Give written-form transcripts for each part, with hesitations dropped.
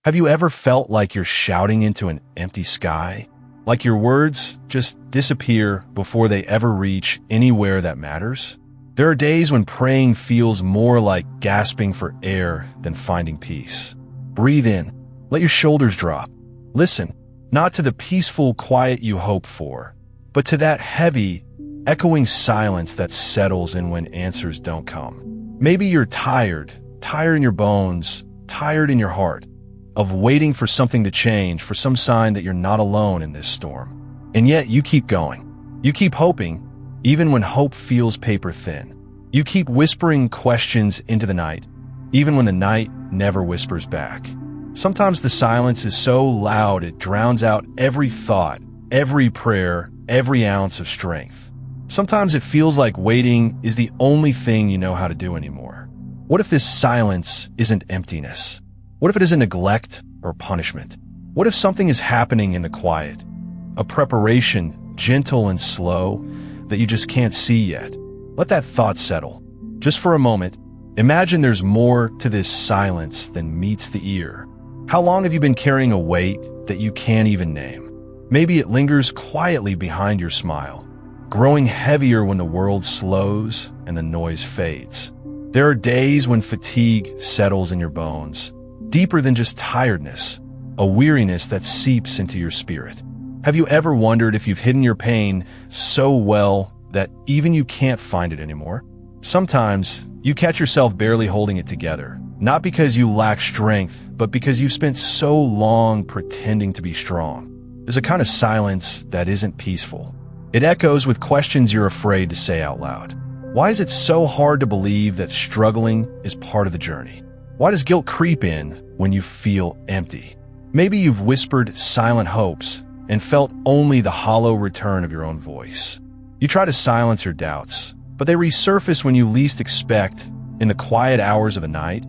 Have you ever felt like you're shouting into an empty sky? Like your words just disappear before they ever reach anywhere that matters? There are days when praying feels more like gasping for air than finding peace. Breathe in. Let your shoulders drop. Listen, not to the peaceful quiet you hope for, but to that heavy, echoing silence that settles in when answers don't come. Maybe you're tired in your bones, tired in your heart, of waiting for something to change, for some sign that you're not alone in this storm. And yet you keep going. You keep hoping, even when hope feels paper thin. You keep whispering questions into the night, even when the night never whispers back. Sometimes the silence is so loud it drowns out every thought, every prayer, every ounce of strength. Sometimes it feels like waiting is the only thing you know how to do anymore. What if this silence isn't emptiness? What if it isn't neglect or punishment? What if something is happening in the quiet? A preparation, gentle and slow, that you just can't see yet. Let that thought settle. Just for a moment, imagine there's more to this silence than meets the ear. How long have you been carrying a weight that you can't even name? Maybe it lingers quietly behind your smile, growing heavier when the world slows and the noise fades. There are days when fatigue settles in your bones, deeper than just tiredness, a weariness that seeps into your spirit. Have you ever wondered if you've hidden your pain so well that even you can't find it anymore? Sometimes you catch yourself barely holding it together, not because you lack strength, but because you've spent so long pretending to be strong. There's a kind of silence that isn't peaceful. It echoes with questions you're afraid to say out loud. Why is it so hard to believe that struggling is part of the journey? Why does guilt creep in when you feel empty? Maybe you've whispered silent hopes and felt only the hollow return of your own voice. You try to silence your doubts, but they resurface when you least expect, in the quiet hours of the night,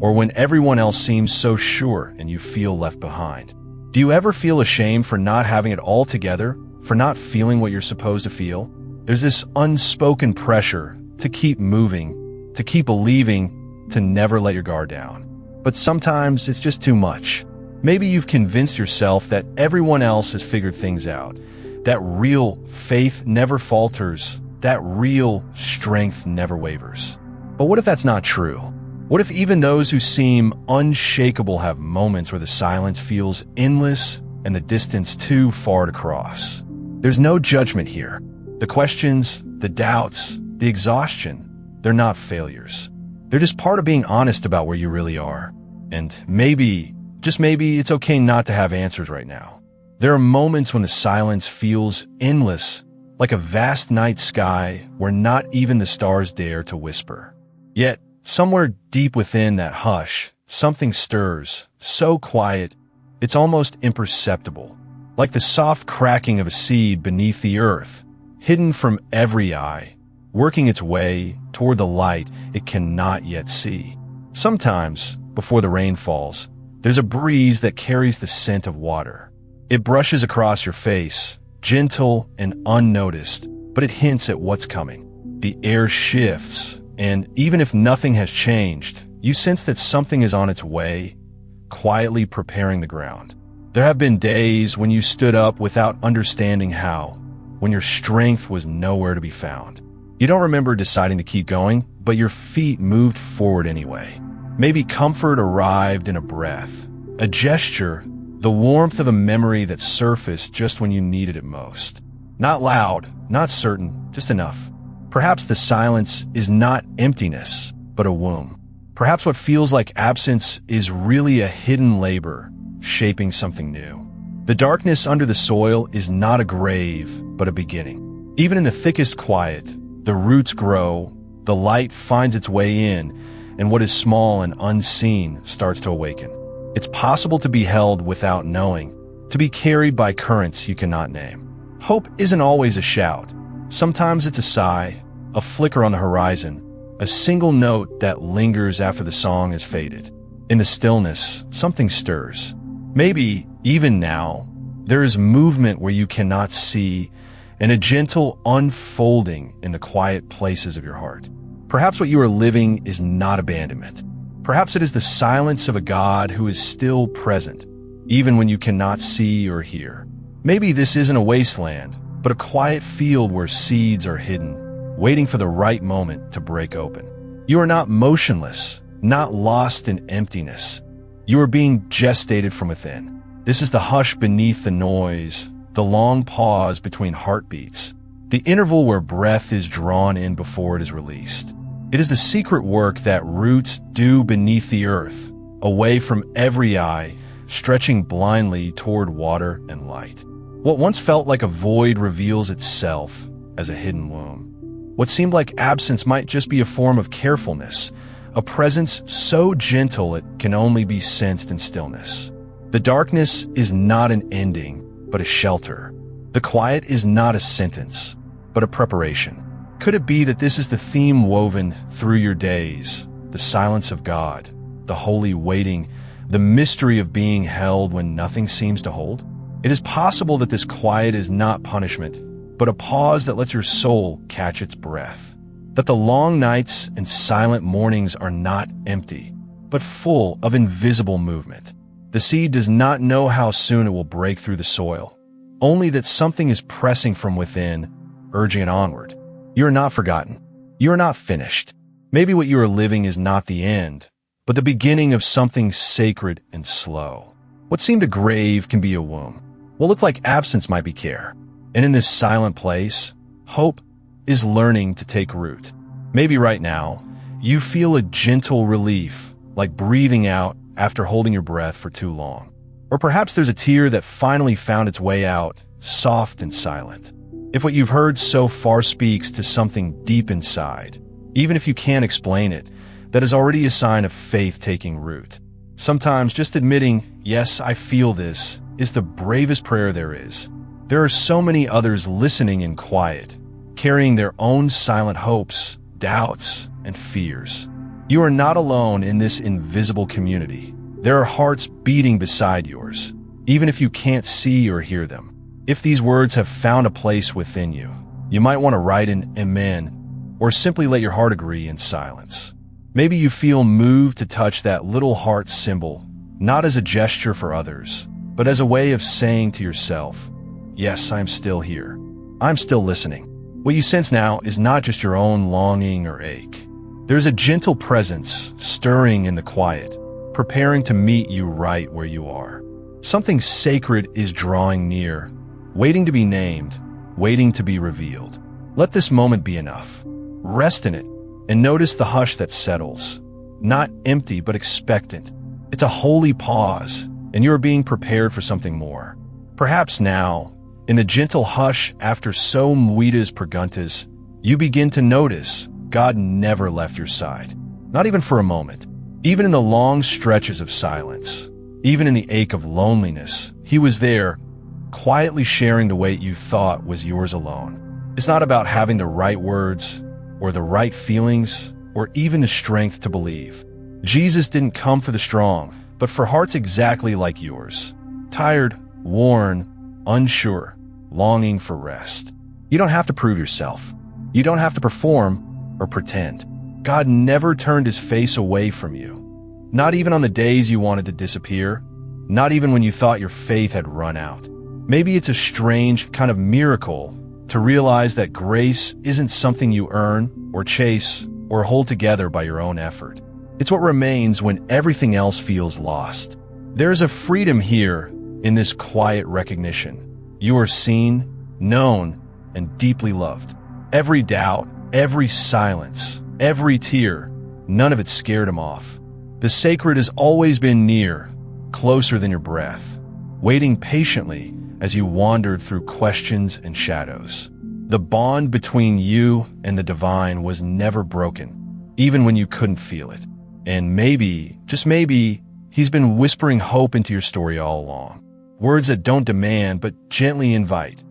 or when everyone else seems so sure and you feel left behind. Do you ever feel ashamed for not having it all together, for not feeling what you're supposed to feel? There's this unspoken pressure to keep moving, to keep believing, to never let your guard down. But sometimes it's just too much. Maybe you've convinced yourself that everyone else has figured things out, that real faith never falters, that real strength never wavers. But what if that's not true? What if even those who seem unshakable have moments where the silence feels endless and the distance too far to cross? There's no judgment here. The questions, the doubts, the exhaustion, they're not failures. They're just part of being honest about where you really are. And maybe, just maybe, it's okay not to have answers right now. There are moments when the silence feels endless, like a vast night sky where not even the stars dare to whisper. Yet, somewhere deep within that hush, something stirs, so quiet, it's almost imperceptible, like the soft cracking of a seed beneath the earth, hidden from every eye, working its way toward the light it cannot yet see. Sometimes, before the rain falls, there's a breeze that carries the scent of water. It brushes across your face, gentle and unnoticed, but it hints at what's coming. The air shifts, and even if nothing has changed, you sense that something is on its way, quietly preparing the ground. There have been days when you stood up without understanding how, when your strength was nowhere to be found. You don't remember deciding to keep going, but your feet moved forward anyway. Maybe comfort arrived in a breath, a gesture, the warmth of a memory that surfaced just when you needed it most. Not loud, not certain, just enough. Perhaps the silence is not emptiness, but a womb. Perhaps what feels like absence is really a hidden labor, shaping something new. The darkness under the soil is not a grave, but a beginning. Even in the thickest quiet, the roots grow, the light finds its way in, and what is small and unseen starts to awaken. It's possible to be held without knowing, to be carried by currents you cannot name. Hope isn't always a shout. Sometimes it's a sigh, a flicker on the horizon, a single note that lingers after the song has faded. In the stillness, something stirs. Maybe, even now, there is movement where you cannot see, and a gentle unfolding in the quiet places of your heart. Perhaps what you are living is not abandonment. Perhaps it is the silence of a God who is still present, even when you cannot see or hear. Maybe this isn't a wasteland, but a quiet field where seeds are hidden, waiting for the right moment to break open. You are not motionless, not lost in emptiness. You are being gestated from within. This is the hush beneath the noise, the long pause between heartbeats, the interval where breath is drawn in before it is released. It is the secret work that roots do beneath the earth, away from every eye, stretching blindly toward water and light. What once felt like a void reveals itself as a hidden womb. What seemed like absence might just be a form of carefulness, a presence so gentle it can only be sensed in stillness. The darkness is not an ending, but a shelter. The quiet is not a sentence, but a preparation. Could it be that this is the theme woven through your days, the silence of God, the holy waiting, the mystery of being held when nothing seems to hold? It is possible that this quiet is not punishment, but a pause that lets your soul catch its breath. That the long nights and silent mornings are not empty, but full of invisible movement. The seed does not know how soon it will break through the soil, only that something is pressing from within, urging it onward. You are not forgotten. You are not finished. Maybe what you are living is not the end, but the beginning of something sacred and slow. What seemed a grave can be a womb. What looked like absence might be care. And in this silent place, hope is learning to take root. Maybe right now, you feel a gentle relief, like breathing out after holding your breath for too long. Or perhaps there's a tear that finally found its way out, soft and silent. If what you've heard so far speaks to something deep inside, even if you can't explain it, that is already a sign of faith taking root. Sometimes just admitting, yes, I feel this, is the bravest prayer there is. There are so many others listening in quiet, carrying their own silent hopes, doubts, and fears. You are not alone in this invisible community. There are hearts beating beside yours, even if you can't see or hear them. If these words have found a place within you, you might want to write an amen, or simply let your heart agree in silence. Maybe you feel moved to touch that little heart symbol, not as a gesture for others, but as a way of saying to yourself, yes, I'm still here. I'm still listening. What you sense now is not just your own longing or ache. There's a gentle presence stirring in the quiet, preparing to meet you right where you are. Something sacred is drawing near, waiting to be named, waiting to be revealed. Let this moment be enough. Rest in it and notice the hush that settles, not empty but expectant. It's a holy pause, and you are being prepared for something more. Perhaps now, in the gentle hush after so muitas preguntas, you begin to notice God never left your side, not even for a moment. Even in the long stretches of silence, even in the ache of loneliness, He was there, quietly sharing the weight you thought was yours alone. It's not about having the right words, or the right feelings, or even the strength to believe. Jesus didn't come for the strong, but for hearts exactly like yours. Tired, worn, unsure, longing for rest. You don't have to prove yourself. You don't have to perform or pretend. God never turned His face away from you. Not even on the days you wanted to disappear. Not even when you thought your faith had run out. Maybe it's a strange kind of miracle to realize that grace isn't something you earn or chase or hold together by your own effort. It's what remains when everything else feels lost. There's a freedom here in this quiet recognition. You are seen, known, and deeply loved. Every doubt, every silence, every tear, none of it scared Him off. The sacred has always been near, closer than your breath, waiting patiently as you wandered through questions and shadows. The bond between you and the divine was never broken, even when you couldn't feel it. And maybe, just maybe, He's been whispering hope into your story all along. Words that don't demand, but gently invite.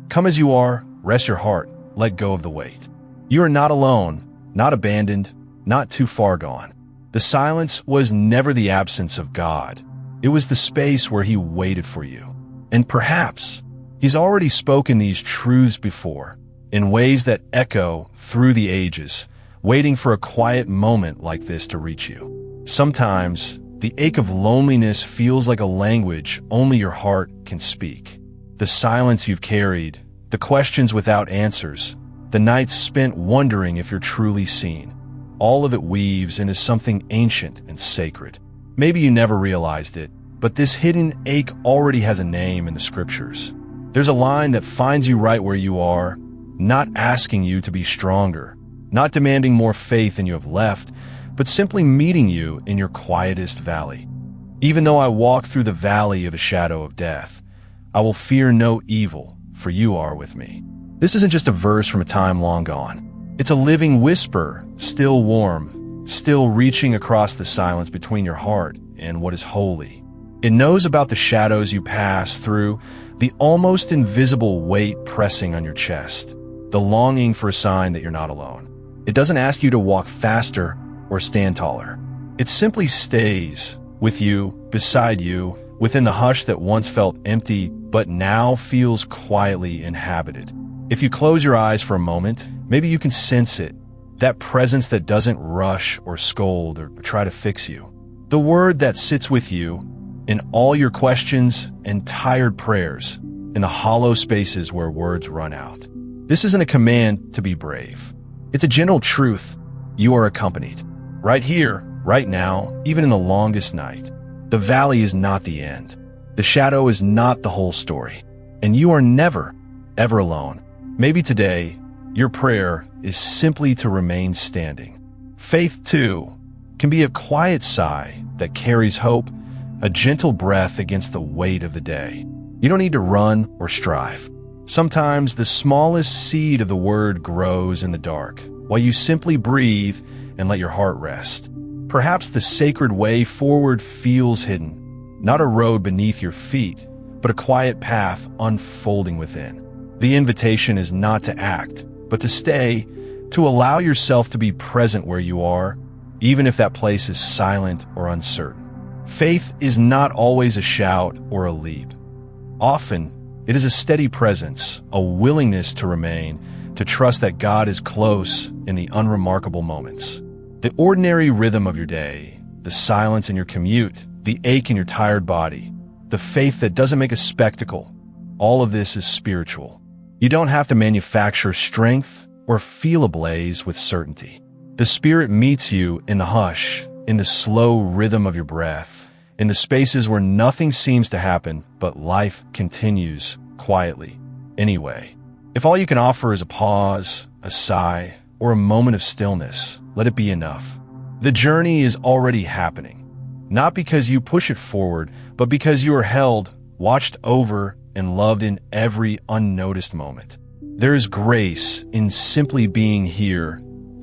Come as you are, rest your heart, let go of the weight. You are not alone, not abandoned, not too far gone. The silence was never the absence of God. It was the space where He waited for you. And perhaps He's already spoken these truths before, in ways that echo through the ages, waiting for a quiet moment like this to reach you. Sometimes, the ache of loneliness feels like a language only your heart can speak. The silence you've carried, the questions without answers, the nights spent wondering if you're truly seen. All of it weaves into something ancient and sacred. Maybe you never realized it, but this hidden ache already has a name in the scriptures. There's a line that finds you right where you are, not asking you to be stronger, not demanding more faith than you have left, but simply meeting you in your quietest valley. Even though I walk through the valley of the shadow of death, I will fear no evil, for you are with me. This isn't just a verse from a time long gone. It's a living whisper, still warm, still reaching across the silence between your heart and what is holy. It knows about the shadows you pass through, the almost invisible weight pressing on your chest, the longing for a sign that you're not alone. It doesn't ask you to walk faster or stand taller. It simply stays with you, beside you, within the hush that once felt empty but now feels quietly inhabited. If you close your eyes for a moment, maybe you can sense it, that presence that doesn't rush or scold or try to fix you. The word that sits with you in all your questions and tired prayers, in the hollow spaces where words run out. This isn't a command to be brave. It's a gentle truth. You are accompanied. Right here, right now, even in the longest night. The valley is not the end. The shadow is not the whole story. And you are never, ever alone. Maybe today, your prayer is simply to remain standing. Faith, too, can be a quiet sigh that carries hope, a gentle breath against the weight of the day. You don't need to run or strive. Sometimes the smallest seed of the word grows in the dark, while you simply breathe and let your heart rest. Perhaps the sacred way forward feels hidden, not a road beneath your feet, but a quiet path unfolding within. The invitation is not to act, but to stay, to allow yourself to be present where you are, even if that place is silent or uncertain. Faith is not always a shout or a leap. Often, it is a steady presence, a willingness to remain, to trust that God is close in the unremarkable moments. The ordinary rhythm of your day, the silence in your commute, the ache in your tired body, the faith that doesn't make a spectacle, all of this is spiritual. You don't have to manufacture strength or feel ablaze with certainty. The Spirit meets you in the hush, in the slow rhythm of your breath, in the spaces where nothing seems to happen, but life continues quietly. Anyway, if all you can offer is a pause, a sigh, or a moment of stillness, let it be enough. The journey is already happening, not because you push it forward, but because you are held, watched over, and loved in every unnoticed moment. There is grace in simply being here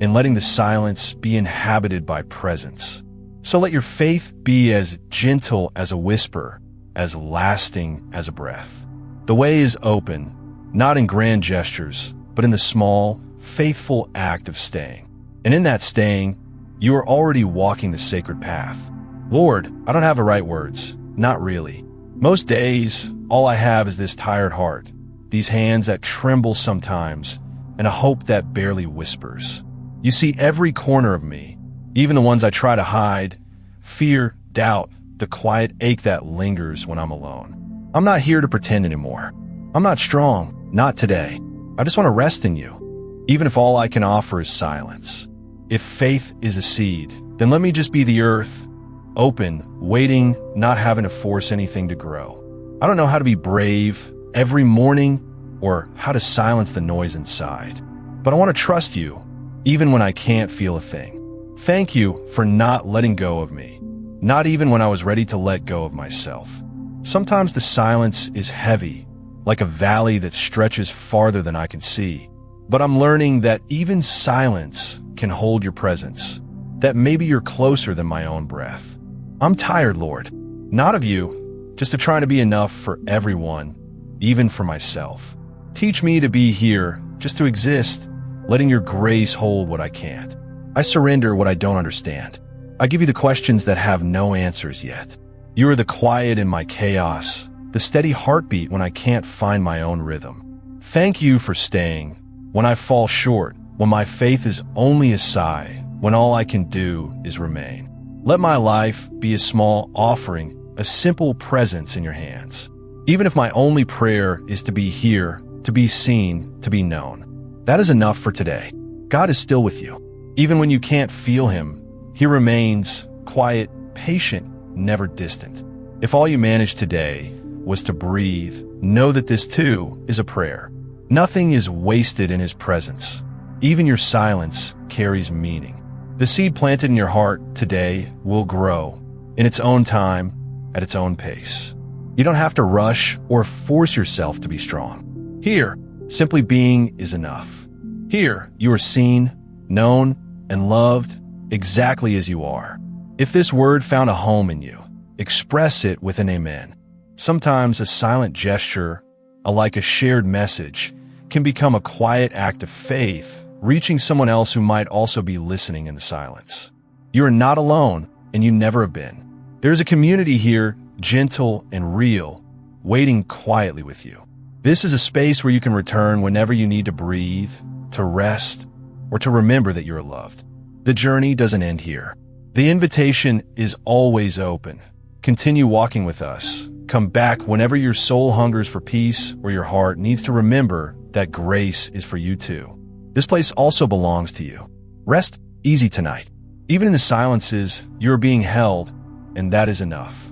and letting the silence be inhabited by presence. So let your faith be as gentle as a whisper, as lasting as a breath. The way is open, not in grand gestures, but in the small, faithful act of staying. And in that staying, you are already walking the sacred path. Lord, I don't have the right words. Not really. Most days, all I have is this tired heart, these hands that tremble sometimes, and a hope that barely whispers. You see every corner of me, even the ones I try to hide, fear, doubt, the quiet ache that lingers when I'm alone. I'm not here to pretend anymore. I'm not strong, not today. I just want to rest in you, even if all I can offer is silence. If faith is a seed, then let me just be the earth, open, waiting, not having to force anything to grow. I don't know how to be brave every morning or how to silence the noise inside, but I want to trust you, even when I can't feel a thing. Thank you for not letting go of me, not even when I was ready to let go of myself. Sometimes the silence is heavy, like a valley that stretches farther than I can see. But I'm learning that even silence can hold your presence, that maybe you're closer than my own breath. I'm tired, Lord, not of you, just of trying to be enough for everyone, even for myself. Teach me to be here, just to exist, letting your grace hold what I can't. I surrender what I don't understand. I give you the questions that have no answers yet. You are the quiet in my chaos, the steady heartbeat when I can't find my own rhythm. Thank you for staying when I fall short, when my faith is only a sigh, when all I can do is remain. Let my life be a small offering, a simple presence in your hands. Even if my only prayer is to be here, to be seen, to be known. That is enough for today. God is still with you. Even when you can't feel him, he remains quiet, patient, never distant. If all you managed today was to breathe, know that this too is a prayer. Nothing is wasted in his presence. Even your silence carries meaning. The seed planted in your heart today will grow in its own time, at its own pace. You don't have to rush or force yourself to be strong. Here, simply being is enough. Here, you are seen, known, and loved exactly as you are. If this word found a home in you, express it with an amen. Sometimes a silent gesture, like a shared message, can become a quiet act of faith, reaching someone else who might also be listening in the silence. You are not alone, and you never have been. There's a community here, gentle and real, waiting quietly with you. This is a space where you can return whenever you need to breathe, to rest, or to remember that you're loved. The journey doesn't end here. The invitation is always open. Continue walking with us. Come back whenever your soul hungers for peace or your heart needs to remember that grace is for you too. This place also belongs to you. Rest easy tonight. Even in the silences, you are being held, and that is enough.